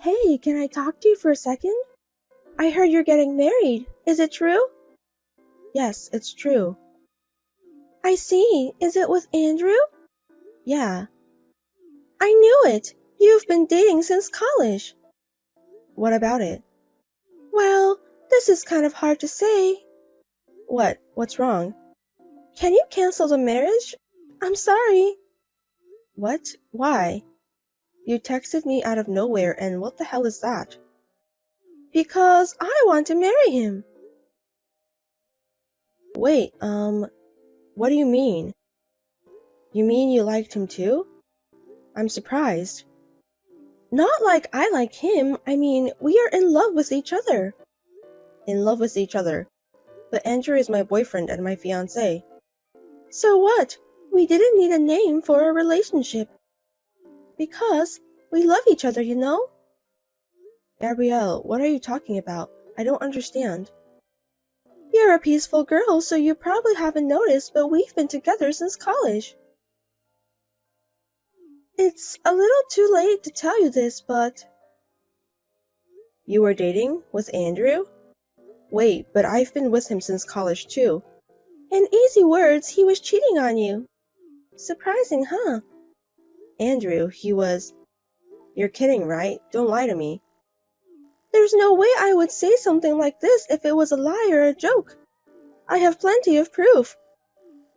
Hey, can I talk to you for a second? I heard you're getting married. Is it true? Yes, it's true. I see. Is it with Andrew? Yeah. I knew it. You've been dating since college. What about it? Well, this is kind of hard to say. What? What's wrong? Can you cancel the marriage? I'm sorry. What? Why? You texted me out of nowhere, and what the hell is that? Because I want to marry him. Wait, what do you mean? You mean you liked him too? I'm surprised. Not like I like him, I mean, we are in love with each other. In love with each other. But Andrew is my boyfriend and my fiancé. So what? We didn't need a name for a relationship. Because we love each other, you know? Gabrielle, what are you talking about? I don't understand. You're a peaceful girl, so you probably haven't noticed, but we've been together since college. It's a little too late to tell you this, but... You were dating with Andrew? Wait, but I've been with him since college too. In easy words, he was cheating on you. Surprising, huh? Andrew, he was... You're kidding, right? Don't lie to me. There's no way I would say something like this if it was a lie or a joke. I have plenty of proof.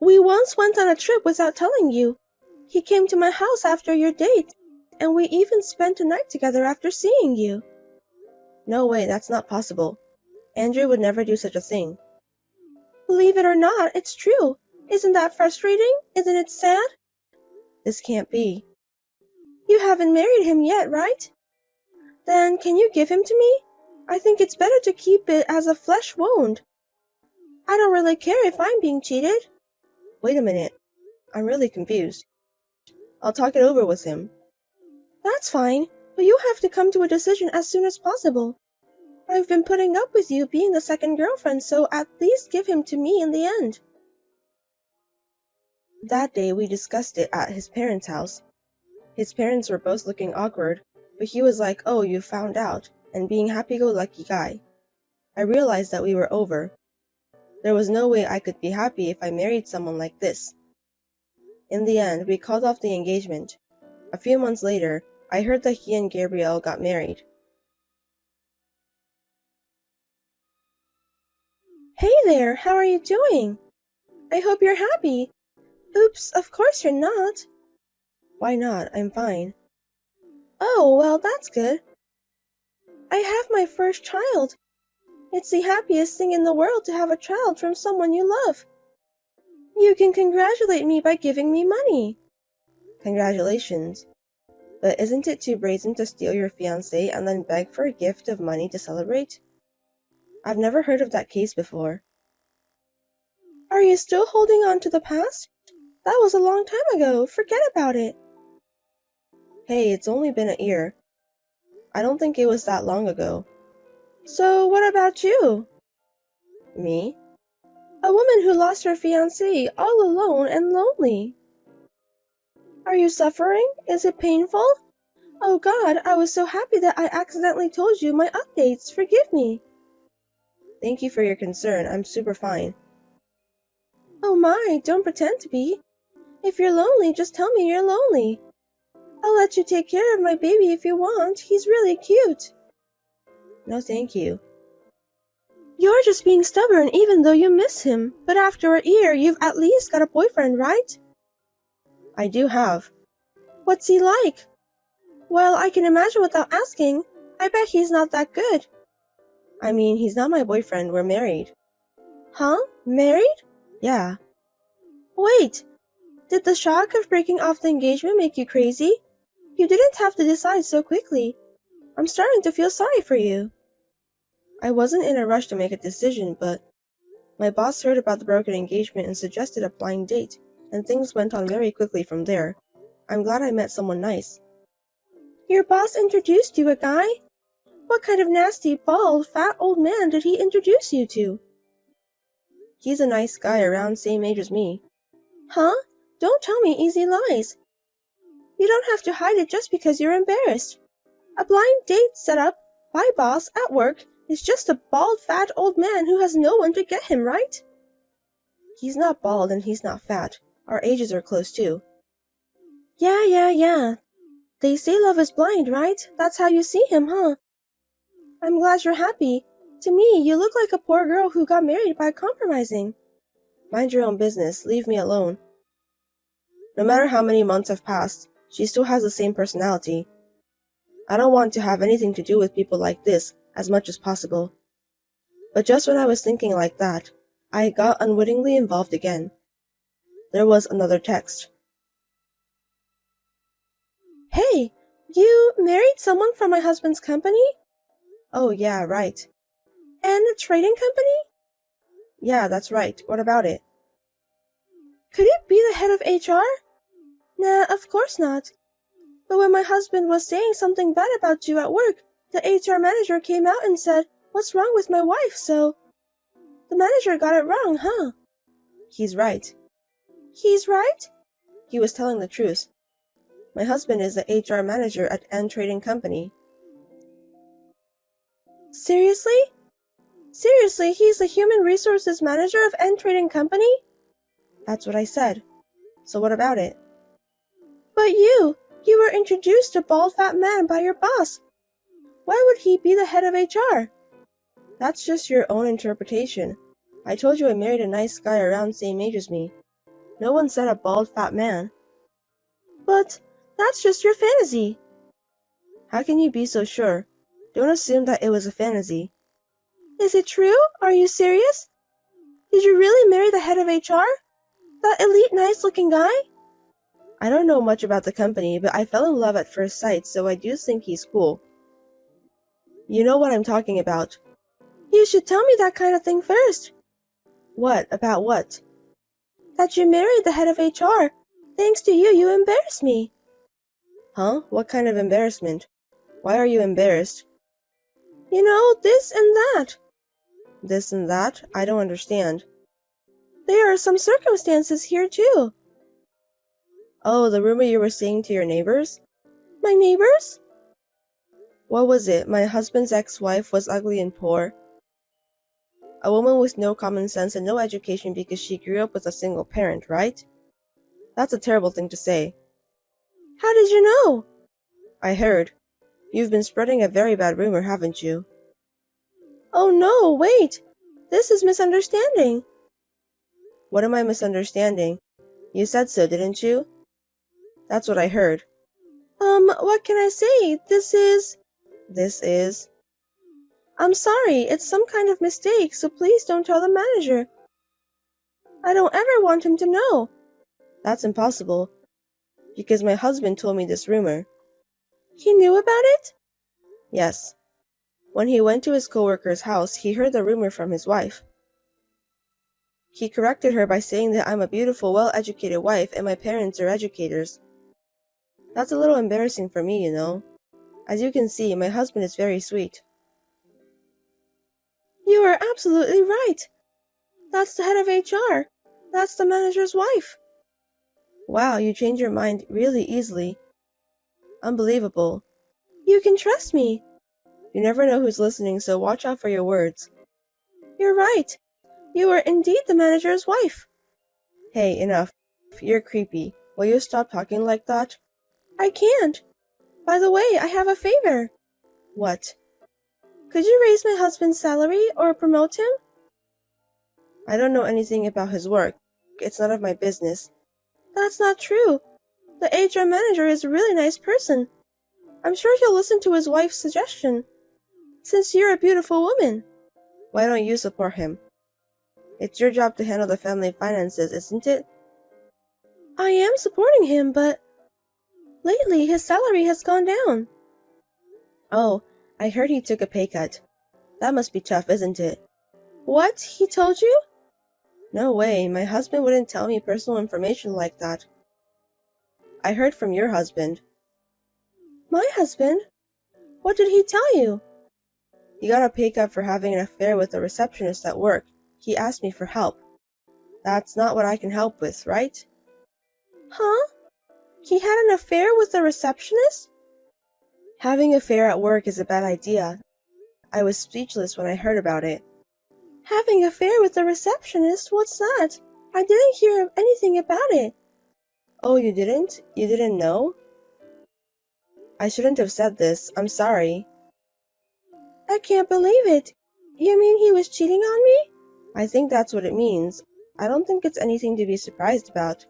We once went on a trip without telling you. He came to my house after your date, and we even spent a night together after seeing you. No way, that's not possible. Andrew would never do such a thing. Believe it or not, it's true. Isn't that frustrating? Isn't it sad? This can't be. You haven't married him yet, right? Then can you give him to me? I think it's better to keep it as a flesh wound. I don't really care if I'm being cheated. Wait a minute. I'm really confused. I'll talk it over with him. That's fine, but you have to come to a decision as soon as possible. I've been putting up with you being the second girlfriend, so at least give him to me in the end. That day we discussed it at his parents' house. His parents were both looking awkward, but he was like, "Oh, you found out," and being happy-go-lucky guy. I realized that we were over. There was no way I could be happy if I married someone like this. In the end, we called off the engagement. A few months later, I heard that he and Gabrielle got married. Hey there, how are you doing? I hope you're happy. Oops, of course you're not. Why not? I'm fine. Oh, well, that's good. I have my first child. It's the happiest thing in the world to have a child from someone you love. You can congratulate me by giving me money. Congratulations. But isn't it too brazen to steal your fiancé and then beg for a gift of money to celebrate? I've never heard of that case before. Are you still holding on to the past? That was a long time ago. Forget about it. Hey, it's only been a year. I don't think it was that long ago. So what about you? Me? A woman who lost her fiancé all alone and lonely. Are you suffering? Is it painful? Oh God, I was so happy that I accidentally told you my updates. Forgive me. Thank you for your concern. I'm super fine. Oh my, don't pretend to be. If you're lonely, just tell me you're lonely. I'll let you take care of my baby if you want. He's really cute. No, thank you. You're just being stubborn even though you miss him. But after a year, you've at least got a boyfriend, right? I do have. What's he like? Well, I can imagine without asking. I bet he's not that good. I mean, he's not my boyfriend. We're married. Huh? Married? Yeah. Wait. Did the shock of breaking off the engagement make you crazy? You didn't have to decide so quickly. I'm starting to feel sorry for you. I wasn't in a rush to make a decision, but my boss heard about the broken engagement and suggested a blind date, and things went on very quickly from there. I'm glad I met someone nice. Your boss introduced you a guy? What kind of nasty, bald, fat old man did he introduce you to? He's a nice guy around same age as me. Huh? Don't tell me easy lies. You don't have to hide it just because you're embarrassed. A blind date set up by boss at work is just a bald, fat old man who has no one to get him, right? He's not bald and he's not fat. Our ages are close too. Yeah. They say love is blind, right? That's how you see him, huh? I'm glad you're happy. To me, you look like a poor girl who got married by compromising. Mind your own business. Leave me alone. No matter how many months have passed, she still has the same personality. I don't want to have anything to do with people like this as much as possible. But just when I was thinking like that, I got unwittingly involved again. There was another text. Hey, you married someone from my husband's company? Oh yeah, right. And a trading company? Yeah, that's right. What about it? Could it be the head of HR? Nah, of course not. But when my husband was saying something bad about you at work, the HR manager came out and said, "What's wrong with my wife?" So the manager got it wrong, huh? He's right. He's right? He was telling the truth. My husband is the HR manager at N Trading Company. Seriously? Seriously, he's the human resources manager of N Trading Company? That's what I said. So what about it? But you were introduced to bald fat man by your boss. Why would he be the head of HR? That's just your own interpretation. I told you I married a nice guy around same age as me. No one said a bald fat man. But that's just your fantasy. How can you be so sure? Don't assume that it was a fantasy. Is it true? Are you serious? Did you really marry the head of HR? That elite nice-looking guy? I don't know much about the company, but I fell in love at first sight, so I do think he's cool. You know what I'm talking about. You should tell me that kind of thing first. What? About what? That you married the head of HR. Thanks to you, you embarrassed me. Huh? What kind of embarrassment? Why are you embarrassed? You know, this and that. This and that? I don't understand. There are some circumstances here, too. Oh, the rumor you were saying to your neighbors? My neighbors? What was it? My husband's ex-wife was ugly and poor. A woman with no common sense and no education because she grew up with a single parent, right? That's a terrible thing to say. How did you know? I heard. You've been spreading a very bad rumor, haven't you? Oh no, wait! This is misunderstanding. What am I misunderstanding? You said so, didn't you? That's what I heard. What can I say? This is... I'm sorry, it's some kind of mistake, so please don't tell the manager. I don't ever want him to know. That's impossible, because my husband told me this rumor. He knew about it? Yes. When he went to his coworker's house, he heard the rumor from his wife. He corrected her by saying that I'm a beautiful, well-educated wife and my parents are educators. That's a little embarrassing for me, you know. As you can see, my husband is very sweet. You are absolutely right. That's the head of HR. That's the manager's wife. Wow, you change your mind really easily. Unbelievable. You can trust me. You never know who's listening, so watch out for your words. You're right. You are indeed the manager's wife. Hey, enough. You're creepy. Will you stop talking like that? I can't. By the way, I have a favor. What? Could you raise my husband's salary or promote him? I don't know anything about his work. It's none of my business. That's not true. The HR manager is a really nice person. I'm sure he'll listen to his wife's suggestion. Since you're a beautiful woman. Why don't you support him? It's your job to handle the family finances, isn't it? I am supporting him, but lately his salary has gone down. Oh, I heard he took a pay cut. That must be tough, isn't it? What? He told you? No way, my husband wouldn't tell me personal information like that. I heard from your husband. My husband? What did he tell you? He got a pay cut for having an affair with a receptionist at work. He asked me for help. That's not what I can help with, right? Huh? He had an affair with a receptionist? Having an affair at work is a bad idea. I was speechless when I heard about it. Having an affair with a receptionist? What's that? I didn't hear anything about it. Oh, you didn't? You didn't know? I shouldn't have said this. I'm sorry. I can't believe it. You mean he was cheating on me? I think that's what it means. I don't think it's anything to be surprised about.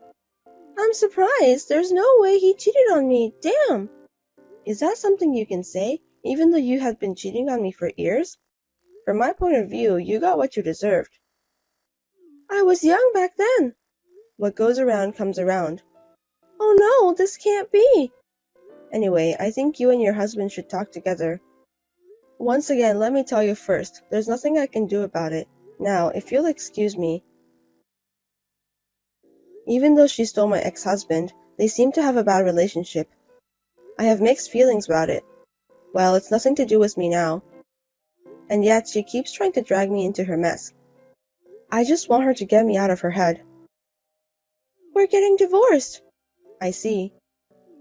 I'm surprised. There's no way he cheated on me. Damn. Is that something you can say, even though you have been cheating on me for years? From my point of view, you got what you deserved. I was young back then. What goes around comes around. Oh no, this can't be. Anyway, I think you and your husband should talk together. Once again, let me tell you first, there's nothing I can do about it. Now, if you'll excuse me. Even though she stole my ex-husband, they seem to have a bad relationship. I have mixed feelings about it. Well, it's nothing to do with me now. And yet, she keeps trying to drag me into her mess. I just want her to get me out of her head. We're getting divorced. I see.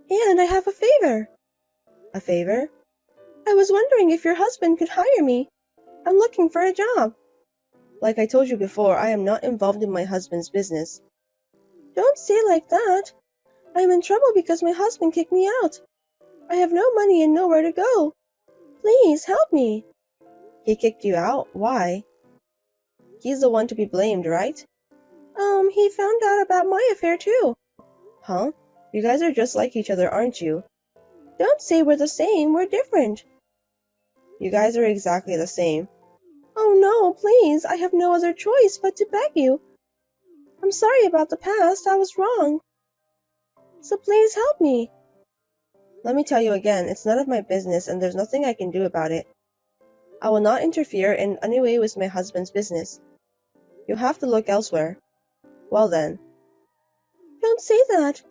And I have a favor. A favor? I was wondering if your husband could hire me. I'm looking for a job. Like I told you before, I am not involved in my husband's business. Don't say like that. I am in trouble because my husband kicked me out. I have no money and nowhere to go. Please help me. He kicked you out? Why? He's the one to be blamed, right? He found out about my affair too. Huh? You guys are just like each other, aren't you? Don't say we're the same, we're different. You guys are exactly the same. Oh no, please, I have no other choice but to beg you. I'm sorry about the past, I was wrong. So please help me. Let me tell you again, it's none of my business and there's nothing I can do about it. I will not interfere in any way with my husband's business. You'll have to look elsewhere. Well then. Don't say that.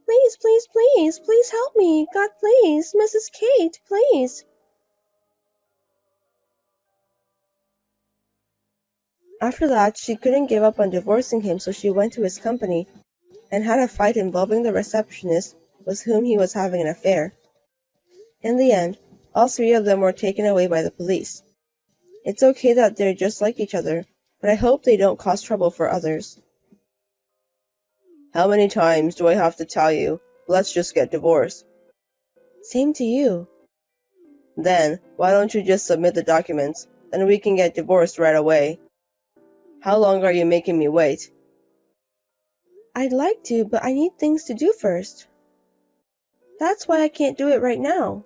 Please, please, please, please help me. God, please. Mrs. Kate, please. After that, she couldn't give up on divorcing him, so she went to his company and had a fight involving the receptionist with whom he was having an affair. In the end, all three of them were taken away by the police. It's okay that they're just like each other, but I hope they don't cause trouble for others. How many times do I have to tell you? Let's just get divorced. Same to you. Then, why don't you just submit the documents, and we can get divorced right away. How long are you making me wait? I'd like to, but I need things to do first. That's why I can't do it right now.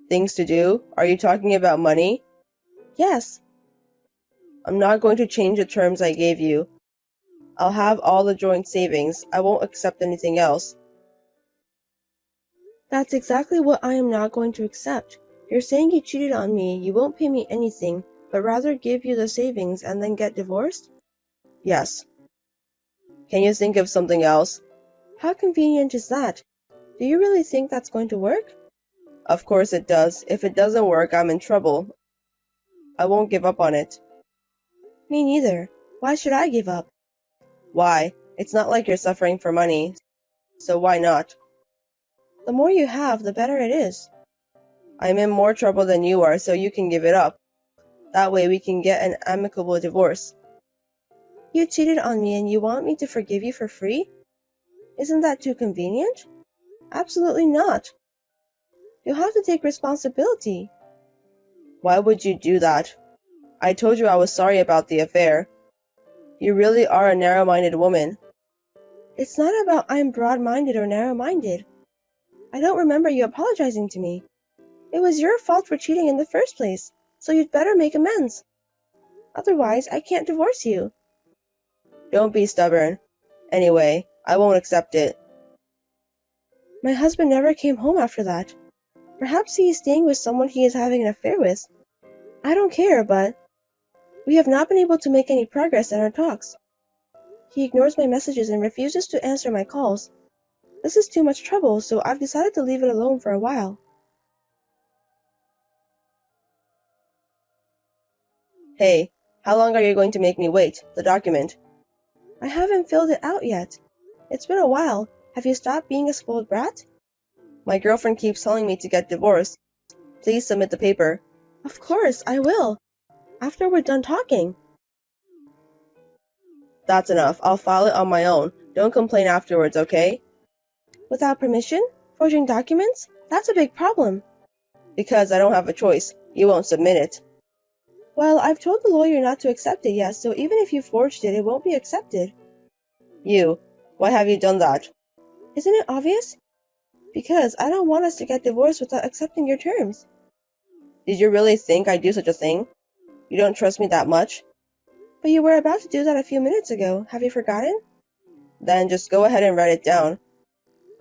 Things to do? Are you talking about money? Yes. I'm not going to change the terms I gave you. I'll have all the joint savings. I won't accept anything else. That's exactly what I am not going to accept. You're saying you cheated on me, you won't pay me anything, but rather give you the savings and then get divorced? Yes. Can you think of something else? How convenient is that? Do you really think that's going to work? Of course it does. If it doesn't work, I'm in trouble. I won't give up on it. Me neither. Why should I give up? Why? It's not like you're suffering for money, so why not? The more you have, the better it is. I'm in more trouble than you are, so you can give it up. That way we can get an amicable divorce. You cheated on me and you want me to forgive you for free? Isn't that too convenient? Absolutely not. You'll have to take responsibility. Why would you do that? I told you I was sorry about the affair. You really are a narrow-minded woman. It's not about I'm broad-minded or narrow-minded. I don't remember you apologizing to me. It was your fault for cheating in the first place, so you'd better make amends. Otherwise, I can't divorce you. Don't be stubborn. Anyway, I won't accept it. My husband never came home after that. Perhaps he is staying with someone he is having an affair with. I don't care, but we have not been able to make any progress in our talks. He ignores my messages and refuses to answer my calls. This is too much trouble, so I've decided to leave it alone for a while. Hey, how long are you going to make me wait? The document. I haven't filled it out yet. It's been a while, Have you stopped being a spoiled brat? My girlfriend keeps telling me to get divorced. Please submit the paper. Of course, I will. After we're done talking. That's enough. I'll file it on my own. Don't complain afterwards, okay? Without permission? Forging documents? That's a big problem. Because I don't have a choice. You won't submit it. Well, I've told the lawyer not to accept it yet, so even if you forged it, it won't be accepted. Why have you done that? Isn't it obvious? Because I don't want us to get divorced without accepting your terms. Did you really think I'd do such a thing? You don't trust me that much? But you were about to do that a few minutes ago. Have you forgotten? Then just go ahead and write it down.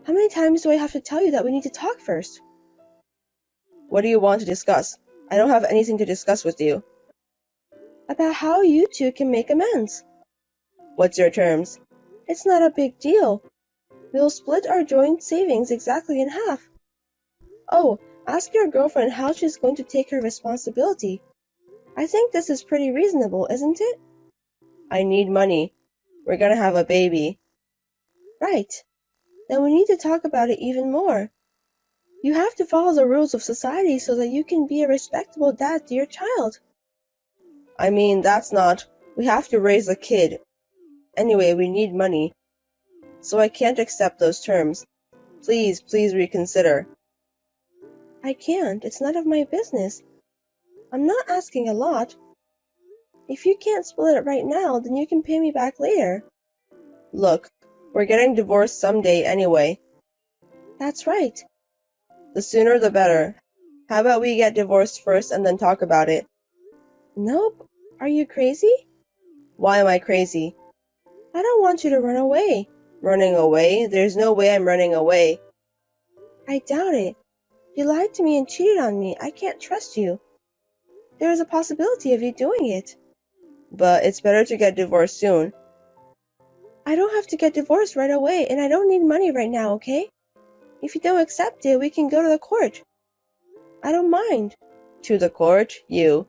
How many times do I have to tell you that we need to talk first? What do you want to discuss? I don't have anything to discuss with you. About how you two can make amends. What's your terms? It's not a big deal. We'll split our joint savings exactly in half. Oh, ask your girlfriend how she's going to take her responsibility. I think this is pretty reasonable, isn't it? I need money. We're gonna have a baby. Right. Then we need to talk about it even more. You have to follow the rules of society so that you can be a respectable dad to your child. I mean, that's not... We have to raise a kid. Anyway, we need money. So I can't accept those terms. Please reconsider. I can't. It's none of my business. I'm not asking a lot. If you can't split it right now, then you can pay me back later. Look, we're getting divorced someday anyway. That's right. The sooner the better. How about we get divorced first and then talk about it? Nope. Are you crazy? Why am I crazy? I don't want you to run away. Running away? There's no way I'm running away. I doubt it. You lied to me and cheated on me. I can't trust you. There is a possibility of you doing it. But it's better to get divorced soon. I don't have to get divorced right away, and I don't need money right now, okay? If you don't accept it, we can go to the court. I don't mind. To the court? You.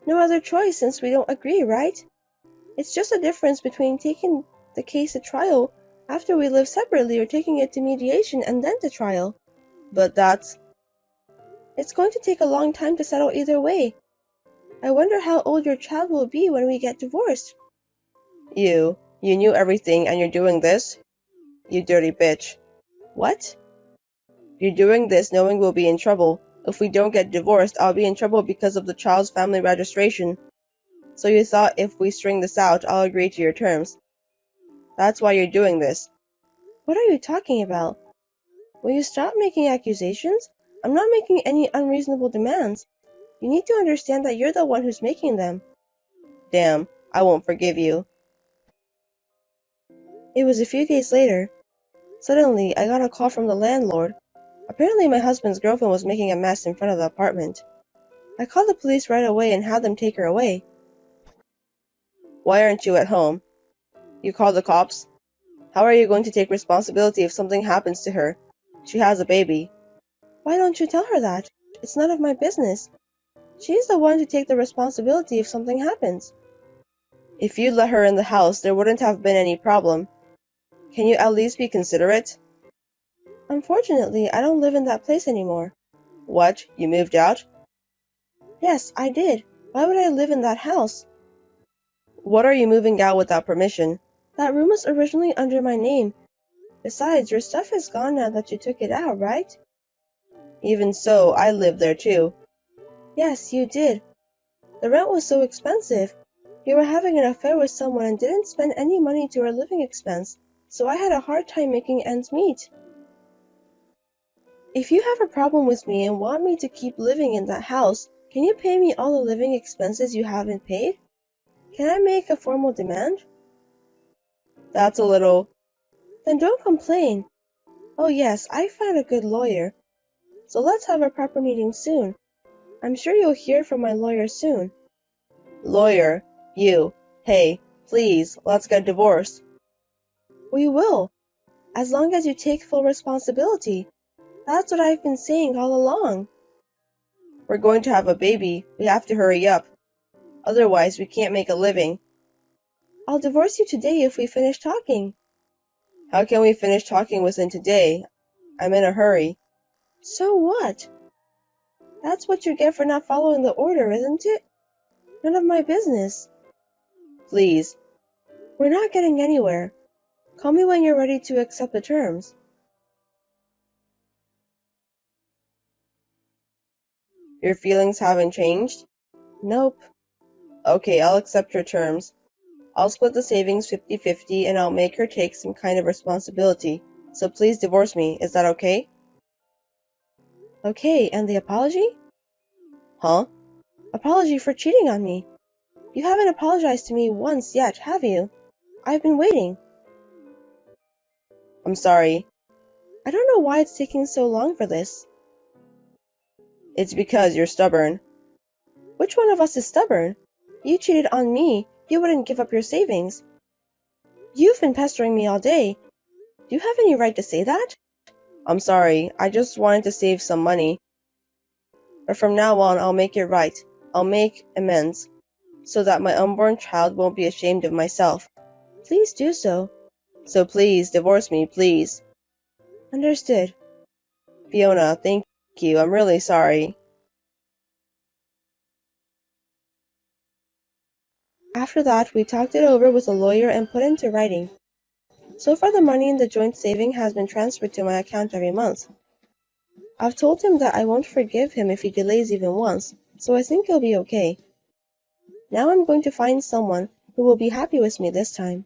No other choice since we don't agree, right? It's just a difference between taking the case to trial after we live separately or taking it to mediation and then to trial. But that's... It's going to take a long time to settle either way. I wonder how old your child will be when we get divorced. You knew everything and you're doing this? You dirty bitch. What? You're doing this knowing we'll be in trouble. If we don't get divorced, I'll be in trouble because of the child's family registration. So you thought if we string this out, I'll agree to your terms. That's why you're doing this. What are you talking about? Will you stop making accusations? I'm not making any unreasonable demands. You need to understand that you're the one who's making them. Damn, I won't forgive you. It was a few days later. Suddenly, I got a call from the landlord. Apparently, my husband's girlfriend was making a mess in front of the apartment. I called the police right away and had them take her away. Why aren't you at home? You called the cops? How are you going to take responsibility if something happens to her? She has a baby. Why don't you tell her that? It's none of my business. She's the one to take the responsibility if something happens. If you'd let her in the house, there wouldn't have been any problem. Can you at least be considerate? Unfortunately, I don't live in that place anymore. What? You moved out? Yes, I did. Why would I live in that house? What are you moving out without permission? That room was originally under my name. Besides, your stuff is gone now that you took it out, right? Even so, I lived there too. Yes, you did. The rent was so expensive. You were having an affair with someone and didn't spend any money to our living expense, so I had a hard time making ends meet. If you have a problem with me and want me to keep living in that house, can you pay me all the living expenses you haven't paid? Can I make a formal demand? That's a little... Then don't complain. Oh yes, I found a good lawyer. So let's have a proper meeting soon. I'm sure you'll hear from my lawyer soon. Lawyer? You. Hey, please, let's get divorced. We will, as long as you take full responsibility. That's what I've been saying all along. We're going to have a baby. We have to hurry up. Otherwise, we can't make a living. I'll divorce you today if we finish talking. How can we finish talking within today? I'm in a hurry. So what? That's what you get for not following the order, isn't it? None of my business. Please. We're not getting anywhere. Call me when you're ready to accept the terms. Your feelings haven't changed? Nope. Okay, I'll accept your terms. I'll split the savings 50-50 and I'll make her take some kind of responsibility. So please divorce me. Is that okay? Okay, and the apology? Huh? Apology for cheating on me. You haven't apologized to me once yet, have you? I've been waiting. I'm sorry. I don't know why it's taking so long for this. It's because you're stubborn. Which one of us is stubborn? You cheated on me. You wouldn't give up your savings. You've been pestering me all day. Do you have any right to say that? I'm sorry. I just wanted to save some money. But from now on, I'll make it right. I'll make amends. So that my unborn child won't be ashamed of myself. Please do so. So please, divorce me, please. Understood. Fiona, thank you. I'm really sorry. After that, we talked it over with a lawyer and put into writing. So far, the money in the joint saving has been transferred to my account every month. I've told him that I won't forgive him if he delays even once, so I think he'll be okay. Now I'm going to find someone who will be happy with me this time.